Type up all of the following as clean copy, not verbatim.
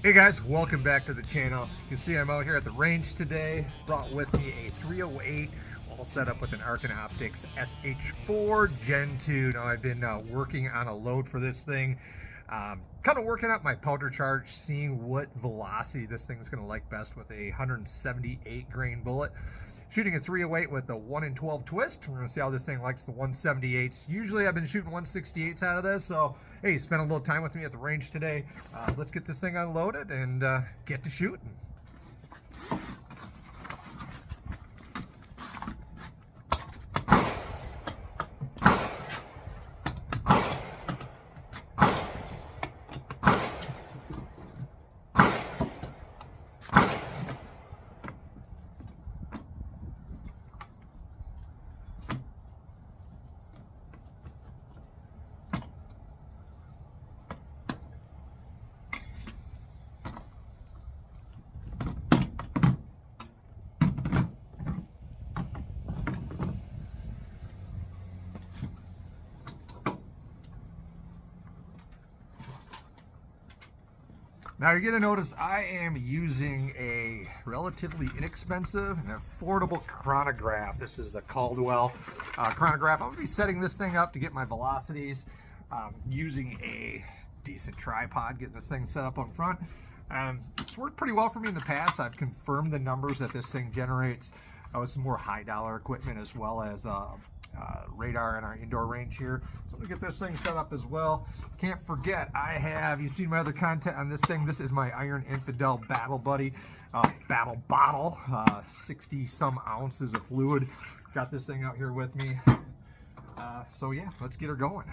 Hey guys, welcome back to the channel. You can see I'm out here at the range today. Brought with me a 308, all set up with an Arken Optics SH-4 GenII. Now I've been working on a load for this thing. Kind of working out my powder charge, seeing what velocity this thing's going to like best with a 178 grain bullet. Shooting a 308 with a 1 in 12 twist. We're going to see how this thing likes the 178s. Usually I've been shooting 168s out of this, so hey, spend a little time with me at the range today. Let's get this thing unloaded and get to shooting. Now you're gonna notice I am using a relatively inexpensive and affordable chronograph. This is a Caldwell chronograph. I'm gonna be setting this thing up to get my velocities, using a decent tripod, getting this thing set up on front. It's worked pretty well for me in the past. I've confirmed the numbers that this thing generates with some more high dollar equipment, as well as radar in our indoor range here. So I'm gonna get this thing set up as well. Can't forget, you've seen my other content on this thing. This is my Iron Infidel Battle Buddy battle bottle, 60 some ounces of fluid. Got this thing out here with me. So yeah, let's get her going.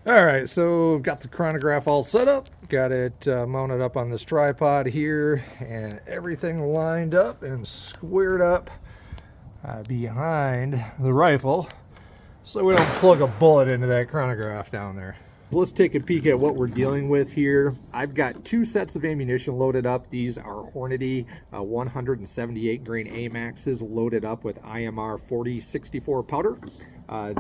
All right, so I've got the chronograph all set up, got it mounted up on this tripod here, and everything lined up and squared up behind the rifle so we don't plug a bullet into that chronograph down there. Let's take a peek at what we're dealing with here. I've got two sets of ammunition loaded up. These are Hornady 178 grain AMAXs loaded up with IMR 4064 powder.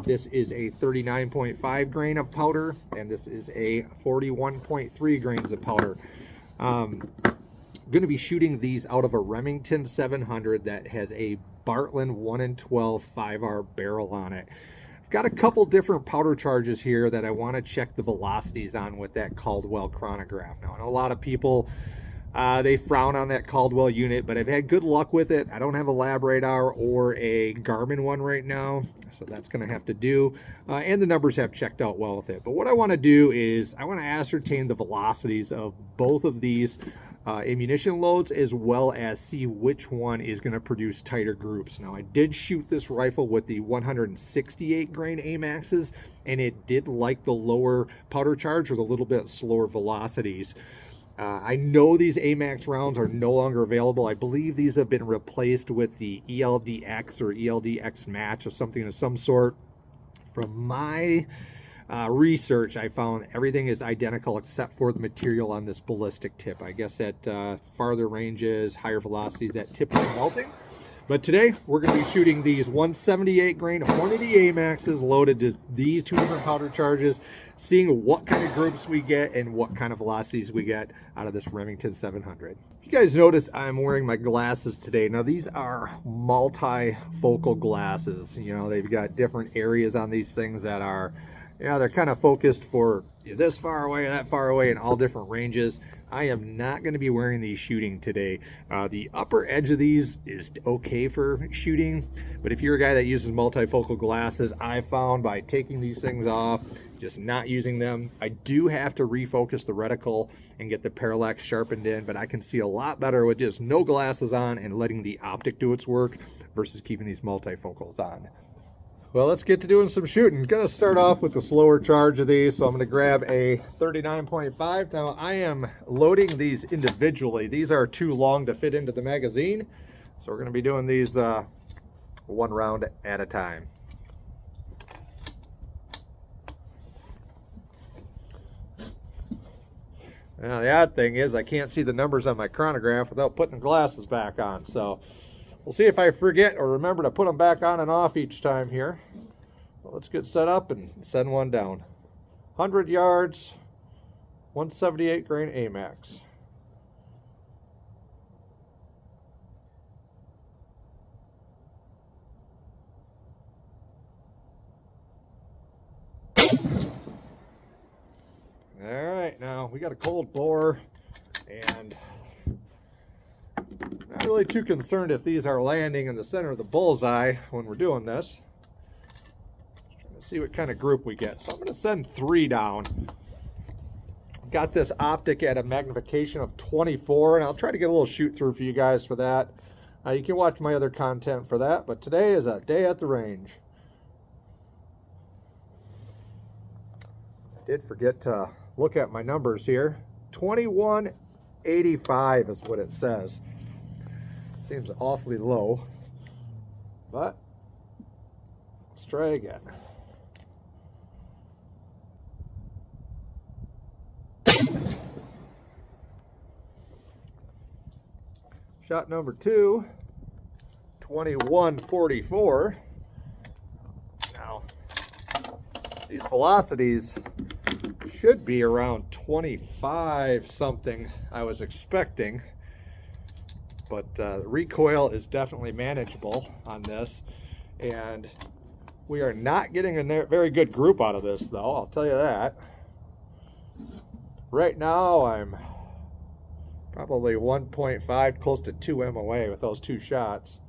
This is a 39.5 grain of powder, and this is a 41.3 grains of powder. I'm going to be shooting these out of a Remington 700 that has a Bartlein 1 in 12 5R barrel on it. I've got a couple different powder charges here that I want to check the velocities on with that Caldwell chronograph. Now, I know a lot of people they frown on that Caldwell unit, but I've had good luck with it. I don't have a lab radar or a Garmin one right now, so that's going to have to do. And the numbers have checked out well with it. But what I want to do is I want to ascertain the velocities of both of these ammunition loads, as well as see which one is going to produce tighter groups. Now, I did shoot this rifle with the 168 grain AMAXs, and it did like the lower powder charge with a little bit slower velocities. I know these AMAX rounds are no longer available. I believe these have been replaced with the ELD-X or ELD-X match or something of some sort. From my research, I found everything is identical except for the material on this ballistic tip. I guess at farther ranges, higher velocities, that tip is melting. But today, we're going to be shooting these 178 grain Hornady AMAXs loaded to these two different powder charges, seeing what kind of groups we get and what kind of velocities we get out of this Remington 700. You guys notice I'm wearing my glasses today. Now, these are multifocal glasses. You know, they've got different areas on these things that are, you know, they're kind of focused for this far away, that far away, in all different ranges. I am not going to be wearing these shooting today. The upper edge of these is okay for shooting, but if you're a guy that uses multifocal glasses, I found by taking these things off, just not using them, I do have to refocus the reticle and get the parallax sharpened in, but I can see a lot better with just no glasses on and letting the optic do its work versus keeping these multifocals on. Well, let's get to doing some shooting. Gonna start off with the slower charge of these, so I'm gonna grab a 39.5. Now I am loading these individually. These are too long to fit into the magazine, so we're gonna be doing these one round at a time. Now the odd thing is I can't see the numbers on my chronograph without putting the glasses back on, so we'll see if I forget or remember to put them back on and off each time here. Well, let's get set up and send one down. 100 yards, 178 grain AMAX. All right, now we got a cold bore, and not really too concerned if these are landing in the center of the bullseye when we're doing this. Just trying to see what kind of group we get. So I'm going to send 3 down. Got this optic at a magnification of 24, and I'll try to get a little shoot through for you guys for that. You can watch my other content for that, but today is a day at the range. I did forget to look at my numbers here. 2185 is what it says. Seems awfully low, but let's try again. Shot number 2, 2144. Now, these velocities should be around 25 something I was expecting, but the recoil is definitely manageable on this, and we are not getting a very good group out of this though, I'll tell you that. Right now I'm probably 1.5 close to 2 MOA with those 2 shots.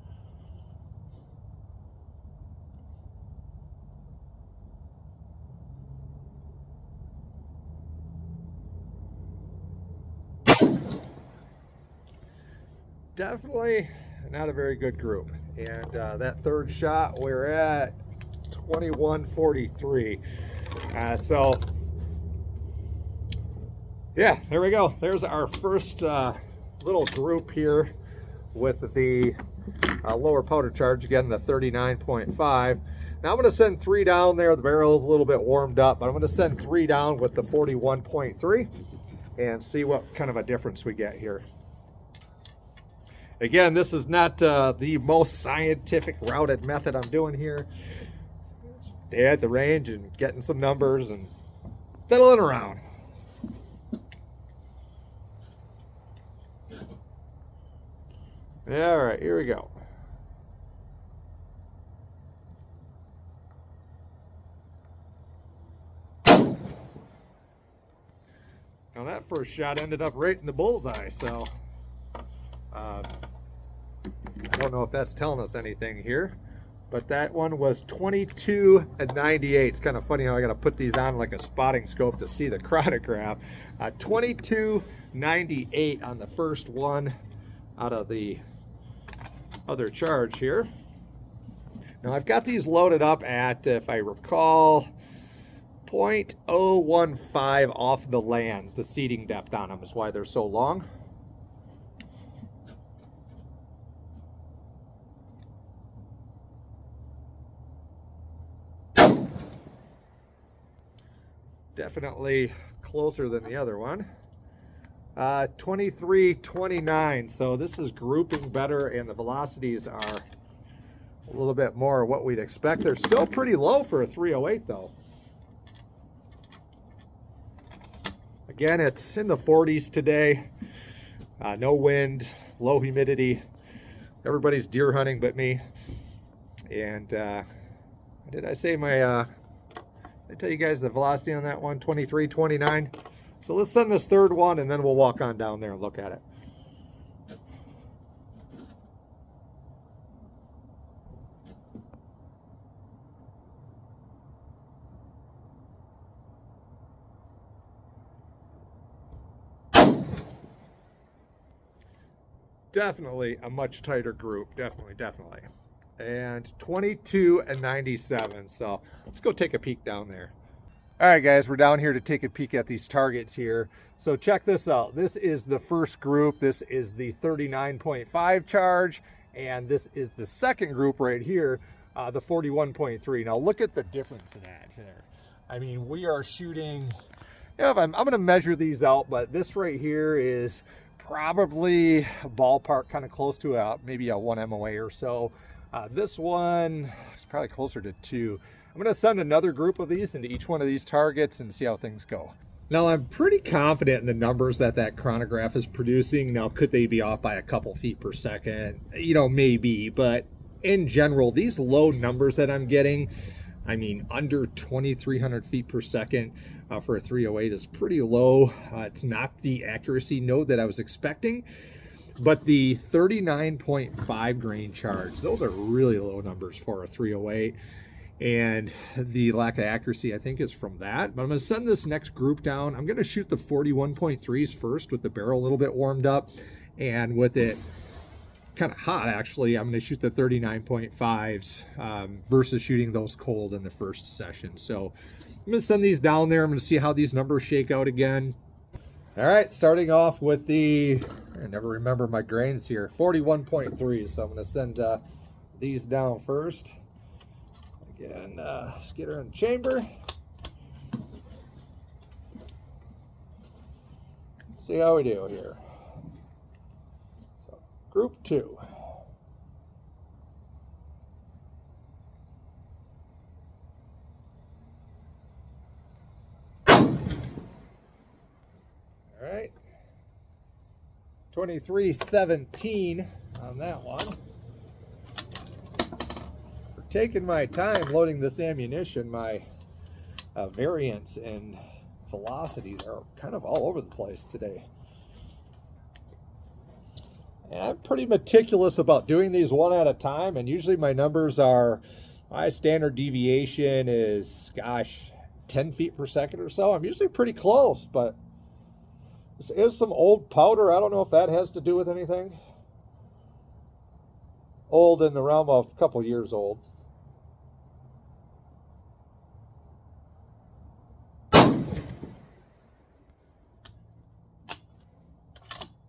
Definitely not a very good group. And that third shot, we're at 2143. So yeah, there we go. There's our first little group here with the lower powder charge, again the 39.5. Now I'm going to send 3 down there. The barrel is a little bit warmed up, but I'm going to send 3 down with the 41.3 and see what kind of a difference we get here. Again, this is not the most scientific routed method I'm doing here. Day at the range and getting some numbers and fiddling around. All right, here we go. Now that first shot ended up right in the bullseye, so I don't know if that's telling us anything here, but that one was 22.98. It's kind of funny how I got to put these on like a spotting scope to see the chronograph. 22.98 on the first one out of the other charge here. Now I've got these loaded up at, if I recall, 0.015 off the lands. The seating depth on them is why they're so long. Definitely closer than the other one. 23.29, so this is grouping better and the velocities are a little bit more what we'd expect. They're still pretty low for a 308 though. Again, it's in the 40s today. No wind, low humidity. Everybody's deer hunting but me. And did I say my I tell you guys the velocity on that one, 23.29. So let's send this third one and then we'll walk on down there and look at it. Definitely a much tighter group, definitely. and 22 and 97. So let's go take a peek down there. All right, guys, we're down here to take a peek at these targets here. So check this out. This is the first group. This is the 39.5 charge, and this is the second group right here, the 41.3. Now look at the difference in that there. I mean, we are shooting, I'm going to measure these out, but this right here is probably a ballpark kind of close to maybe a 1 MOA or so. This one is probably closer to 2. I'm going to send another group of these into each one of these targets and see how things go. Now, I'm pretty confident in the numbers that chronograph is producing. Now, could they be off by a couple feet per second? Maybe, but in general, these low numbers that I'm getting, I mean, under 2,300 feet per second for a 308 is pretty low. It's not the accuracy node that I was expecting, but the 39.5 grain charge, those are really low numbers for a 308. And the lack of accuracy, I think, is from that. But I'm going to send this next group down. I'm going to shoot the 41.3s first with the barrel a little bit warmed up. And with it kind of hot, actually, I'm going to shoot the 39.5s versus shooting those cold in the first session. So I'm going to send these down there. I'm going to see how these numbers shake out again. All right, starting off with the, I never remember my grains here, 41.3. So I'm going to send these down first. Again, skitter in the chamber. See how we do here. So, group 2. All right. 2317 on that one. Taking my time loading this ammunition, my variance and velocities are kind of all over the place today. And I'm pretty meticulous about doing these one at a time, and usually my numbers are, my standard deviation is, gosh, 10 feet per second or so. I'm usually pretty close, but this is some old powder. I don't know if that has to do with anything. Old in the realm of a couple years old.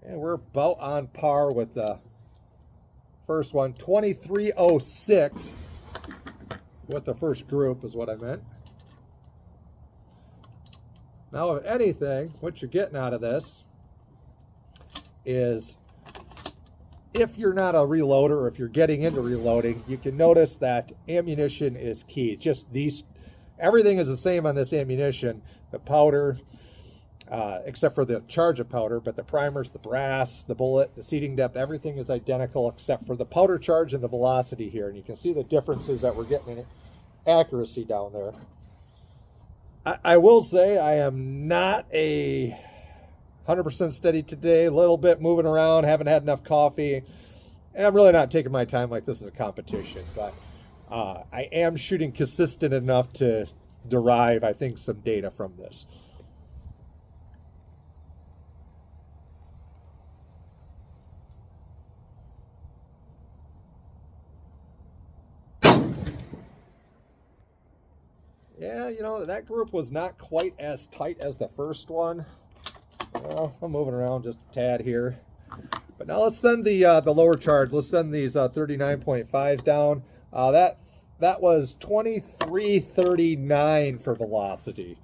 And we're about on par with the first one. 2306 with the first group is what I meant. Now, if anything, what you're getting out of this is, if you're not a reloader or if you're getting into reloading, you can notice that ammunition is key. Just these, everything is the same on this ammunition. The powder, except for the charge of powder, but the primers, the brass, the bullet, the seating depth, everything is identical except for the powder charge and the velocity here. And you can see the differences that we're getting in accuracy down there. I will say I am not a 100% steady today, a little bit moving around, haven't had enough coffee, and I'm really not taking my time like this is a competition, but I am shooting consistent enough to derive, I think, some data from this. Yeah, that group was not quite as tight as the first one. Well, I'm moving around just a tad here. But now let's send the lower charge. Let's send these 39.5s down. That was 2339 for velocity.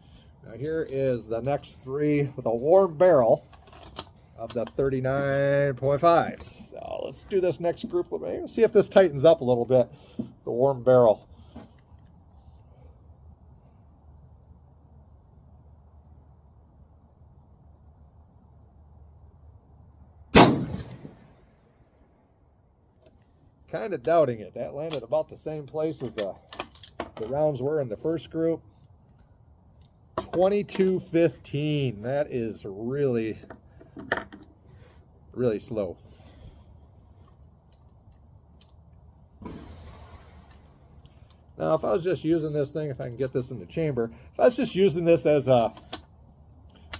Now here is the next 3 with a warm barrel of the 39.5s. So let's do this next group. Let's see if this tightens up a little bit, the warm barrel. Kind of doubting it. That landed about the same place as the rounds were in the first group. 2215. That is really, really slow. Now, if I was just using this thing, if I can get this in the chamber, if I was just using this as a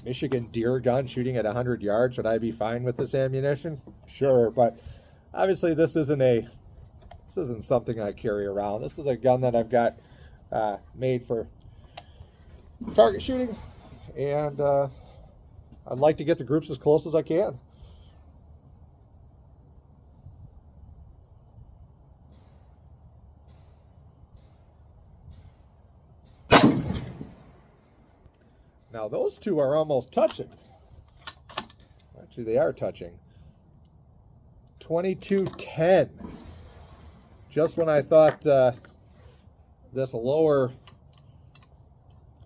Michigan deer gun shooting at 100 yards, would I be fine with this ammunition? Sure, but obviously this isn't a This isn't something I carry around. This is a gun that I've got made for target shooting, and I'd like to get the groups as close as I can. Now those two are almost touching. Actually, they are touching. 22-10. Just when I thought this lower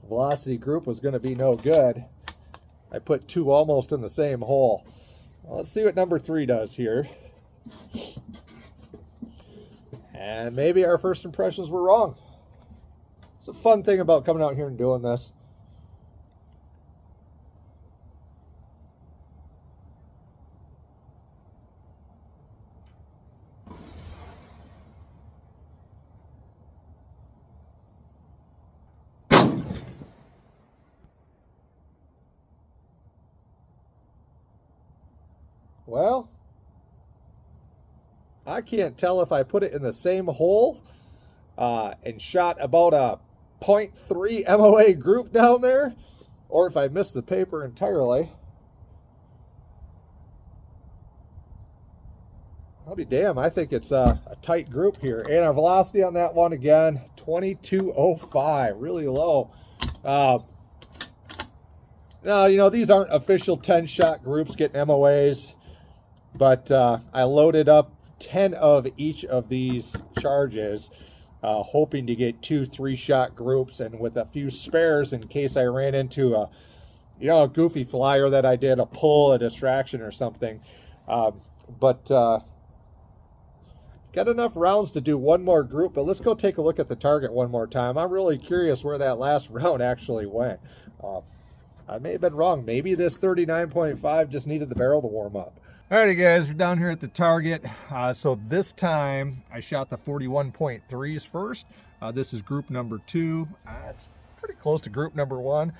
velocity group was going to be no good, I put two almost in the same hole. Well, let's see what number 3 does here. And maybe our first impressions were wrong. It's a fun thing about coming out here and doing this. Well, I can't tell if I put it in the same hole and shot about a 0.3 MOA group down there, or if I missed the paper entirely. I'll be damned. I think it's a tight group here. And our velocity on that one, again, 22.05, really low. Now, you know, these aren't official 10-shot groups getting MOAs. But I loaded up 10 of each of these charges, hoping to get 2 3-shot groups, and with a few spares in case I ran into a goofy flyer that I did, a pull, a distraction or something. But got enough rounds to do one more group, but let's go take a look at the target one more time. I'm really curious where that last round actually went. I may have been wrong. Maybe this 39.5 just needed the barrel to warm up. Alrighty guys, we're down here at the target. So this time I shot the 41.3s first. This is group number 2. It's pretty close to group number 1.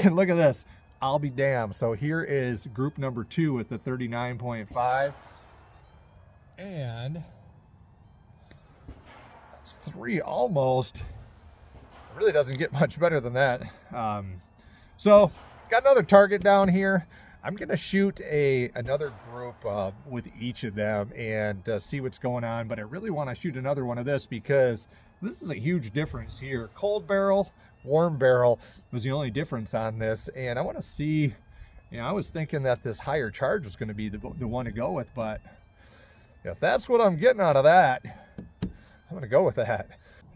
And look at this, I'll be damned. So here is group number 2 with the 39.5. And it's 3 almost. It really doesn't get much better than that. So got another target down here. I'm going to shoot another group with each of them and see what's going on, but I really want to shoot another one of this because this is a huge difference here. Cold barrel, warm barrel was the only difference on this, and I want to see, I was thinking that this higher charge was going to be the one to go with, but if that's what I'm getting out of that, I'm going to go with that.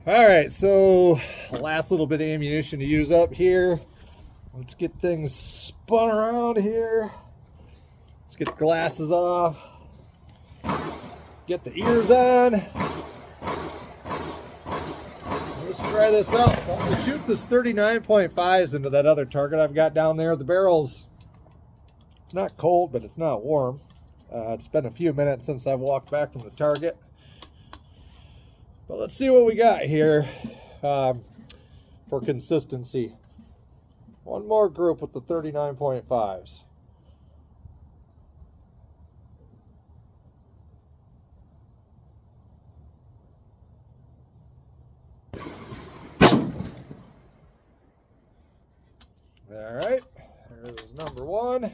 All right, so last little bit of ammunition to use up here. Let's get things spun around here. Let's get the glasses off. Get the ears on. Let's try this out. So I'm going to shoot this 39.5s into that other target I've got down there. The barrel's, it's not cold, but it's not warm. It's been a few minutes since I've walked back from the target. But let's see what we got here for consistency. One more group with the 39.5s. All right, there's number 1.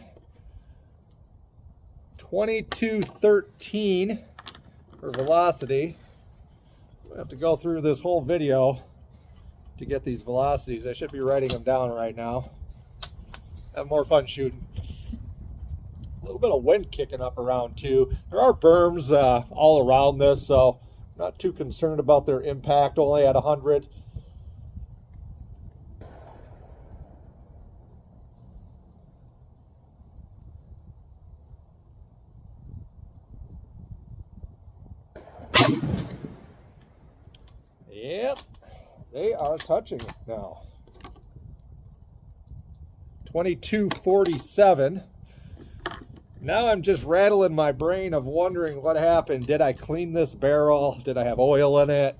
22.13 for velocity. We have to go through this whole video to get these velocities. I should be writing them down right now. Have more fun shooting. A little bit of wind kicking up around too. There are berms all around this, so I'm not too concerned about their impact, only at 100. Yep. They are touching it now. 22.47. Now I'm just rattling my brain of wondering what happened. Did I clean this barrel? Did I have oil in it?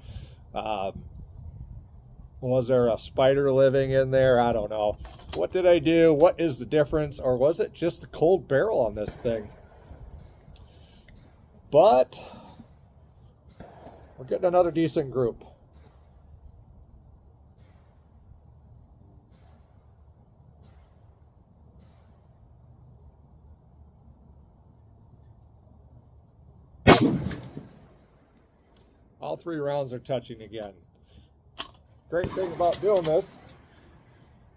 Was there a spider living in there? I don't know. What did I do? What is the difference? Or was it just the cold barrel on this thing? But We're getting another decent group. All 3 rounds are touching again. Great thing about doing this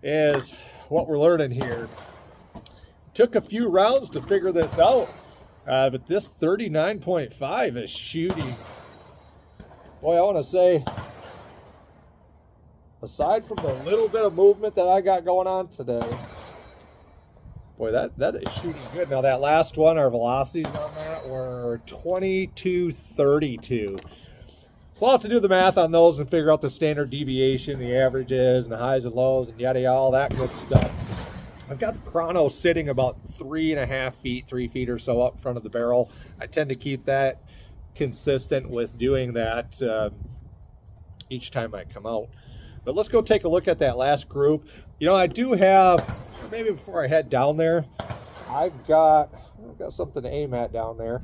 is what we're learning here. Took a few rounds to figure this out, but this 39.5 is shooting. Boy, I want to say, aside from the little bit of movement that I got going on today, boy, that is shooting good. Now that last one, our velocities on that were 2232. So I'll have to do the math on those and figure out the standard deviation, the averages, and the highs and lows, and yada yada, all that good stuff. I've got the chrono sitting about 3.5 feet, 3 feet or so up front of the barrel. I tend to keep that consistent with doing that each time I come out. But let's go take a look at that last group. You know, I do have, maybe before I head down there, I've got something to aim at down there.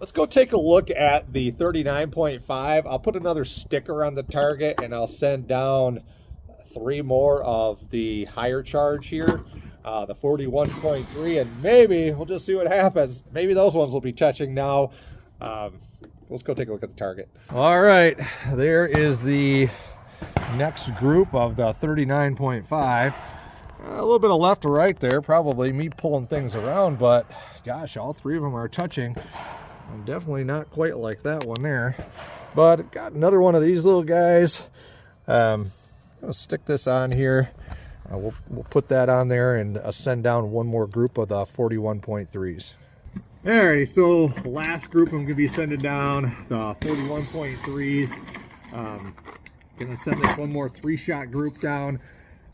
Let's go take a look at the 39.5. I'll put another sticker on the target and I'll send down 3 more of the higher charge here, the 41.3, and maybe we'll just see what happens. Maybe those ones will be touching now. Let's go take a look at the target. All right, there is the next group of the 39.5. A little bit of left to right there, probably me pulling things around, but gosh, all 3 of them are touching. I'm definitely not quite like that one there, but I've got another one of these little guys. I'm gonna stick this on here. We'll put that on there and send down 1 more group of the 41.3s. Alrighty, so last group I'm gonna be sending down the 41.3s. Gonna send this 1 more 3-shot group down.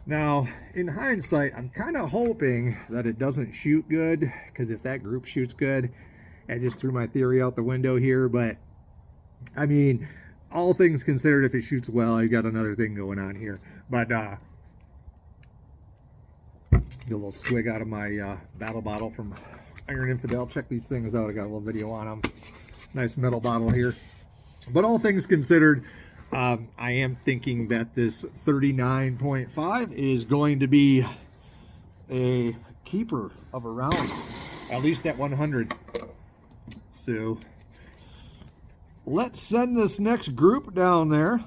Now, in hindsight, I'm kind of hoping that it doesn't shoot good, because if that group shoots good, I just threw my theory out the window here. But I mean, all things considered, if it shoots well, I got another thing going on here. But get a little swig out of my battle bottle from Iron Infidel. Check these things out. I got a little video on them. Nice metal bottle here. But all things considered, I am thinking that this 39.5 is going to be a keeper of a round, at least at 100. So let's send this next group down there.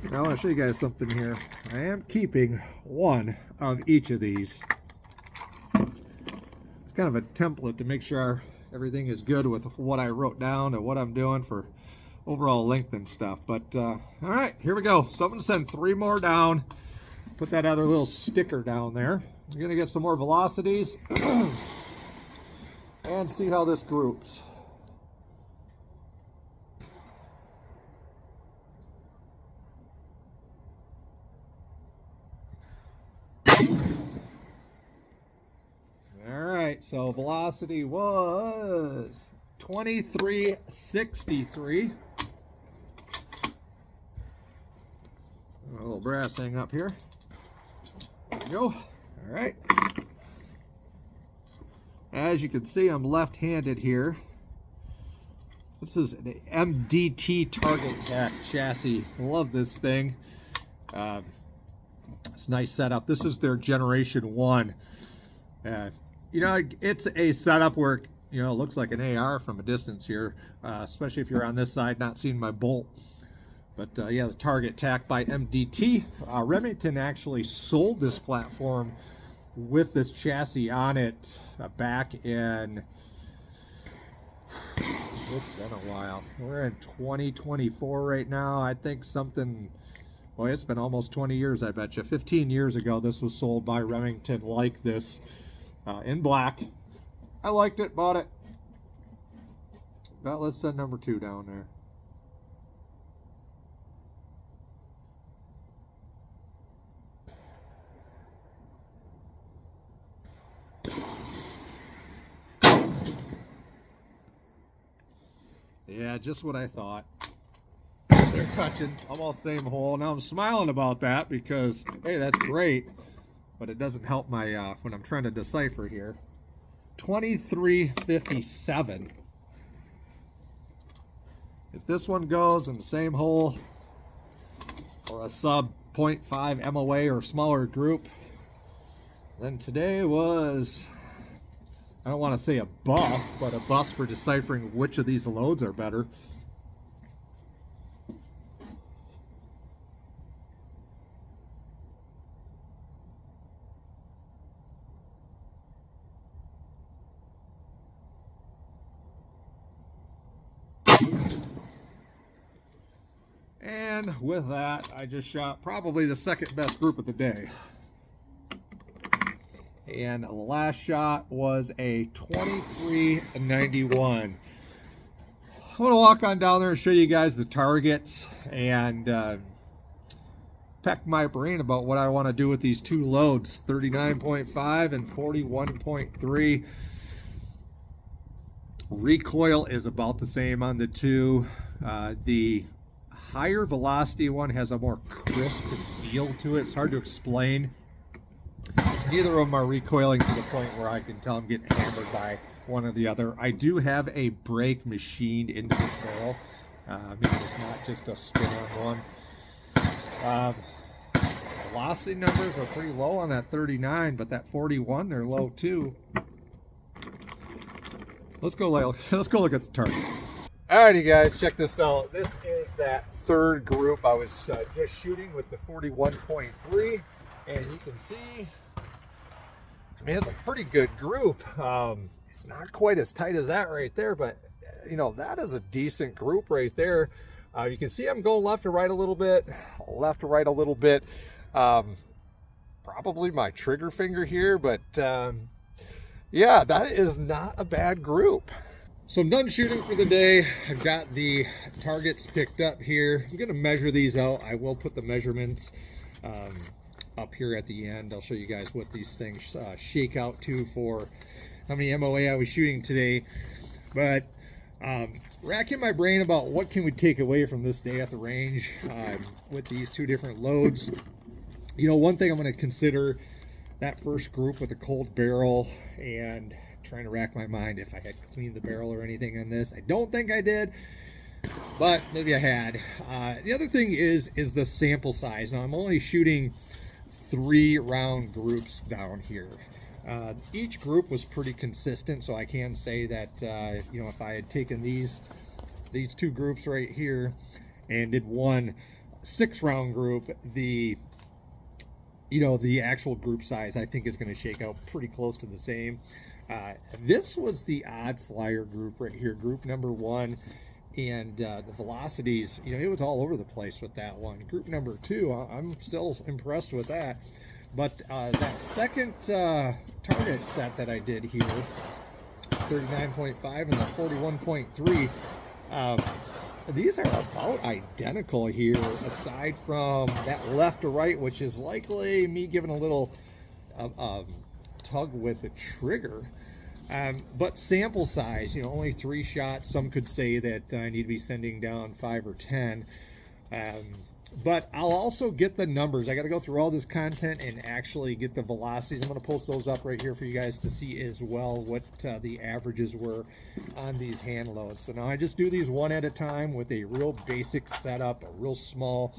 Now I want to show you guys something here. I am keeping 1 of each of these. It's kind of a template to make sure everything is good with what I wrote down and what I'm doing for overall length and stuff. But all right, here we go. So I'm going to send 3 more down. Put that other little sticker down there. We're going to get some more velocities and see how this groups. All right, so velocity was 2363. A little brass thing up here. There we go. All right. As you can see, I'm left-handed here. This is an MDT target chassis. Love this thing. It's a nice setup. This is their generation 1. You know, it's a setup where, you know, it looks like an AR from a distance here, especially if you're on this side not seeing my bolt. But yeah, the target tack by MDT. Remington actually sold this platform with this chassis on it back in, it's been a while. We're in 2024 right now. I think something, boy, it's been almost 20 years, I bet you. 15 years ago, this was sold by Remington like this in black. I liked it, bought it. But let's send number 2 down there. Yeah, just what I thought. They're touching, almost same hole. Now I'm smiling about that because, hey, that's great, but it doesn't help my when I'm trying to decipher here. 2357. If this one goes in the same hole or a sub 0.5 MOA or smaller group, then today was, I don't want to say a bust, but a bust for deciphering which of these loads are better. And with that, I just shot probably the second best group of the day. And the last shot was a 2391. I'm going to walk on down there and show you guys the targets and peck my brain about what I want to do with these two loads, 39.5 and 41.3. Recoil is about the same on the two. The higher velocity one has a more crisp feel to it. It's hard to explain. Neither of them are recoiling to the point where I can tell I'm getting hammered by one or the other. I do have a brake machined into this barrel. Meaning it's not just a spin-on one. Velocity numbers are pretty low on that 39, but that 41, they're low too. Let's go look at the target. Alrighty guys, check this out. This is that third group I was just shooting with the 41.3, and you can see, I mean, it's a pretty good group. It's not quite as tight as that right there, but you know, that is a decent group right there. You can see I'm going left to right a little bit, left to right a little bit. Probably my trigger finger here, but yeah, that is not a bad group. So I'm done shooting for the day. I've got the targets picked up here. I'm gonna measure these out. I will put the measurements up here at the end. I'll show you guys what these things shake out to for how many MOA I was shooting today. But racking my brain about what can we take away from this day at the range with these two different loads. You know, one thing I'm going to consider, that first group with a cold barrel, and trying to rack my mind if I had cleaned the barrel or anything on this. I don't think I did, but maybe I had. The other thing is the sample size. Now I'm only shooting 3 round groups down here. Each group was pretty consistent, so I can say that you know, if I had taken these 2 groups right here and did one 6-round group, the actual group size I think is going to shake out pretty close to the same. This was the odd flyer group right here, group number 1, and the velocities, you know, it was all over the place with that one. Group number 2, I'm still impressed with that. But that second target set that I did here, 39.5 and the 41.3, these are about identical here, aside from that left to right, which is likely me giving a little tug with the trigger. But sample size, you know, only 3 shots. Some could say that I need to be sending down 5 or 10. But I'll also get the numbers. I got to go through all this content and actually get the velocities. I'm going to post those up right here for you guys to see as well, what the averages were on these hand loads. So now I just do these one at a time with a real basic setup, a real small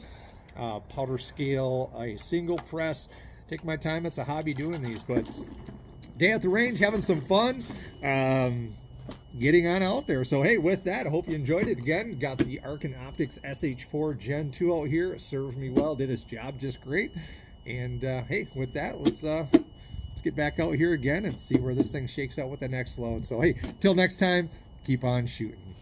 powder scale, a single press. Take my time. It's a hobby doing these, but day at the range, having some fun. Getting on out there. So hey, with that, I hope you enjoyed it. Again, got the Arken Optics SH-4 GenII out here. It served me well, did its job just great. And hey, with that, let's get back out here again and see where this thing shakes out with the next load. So hey, till next time, keep on shooting.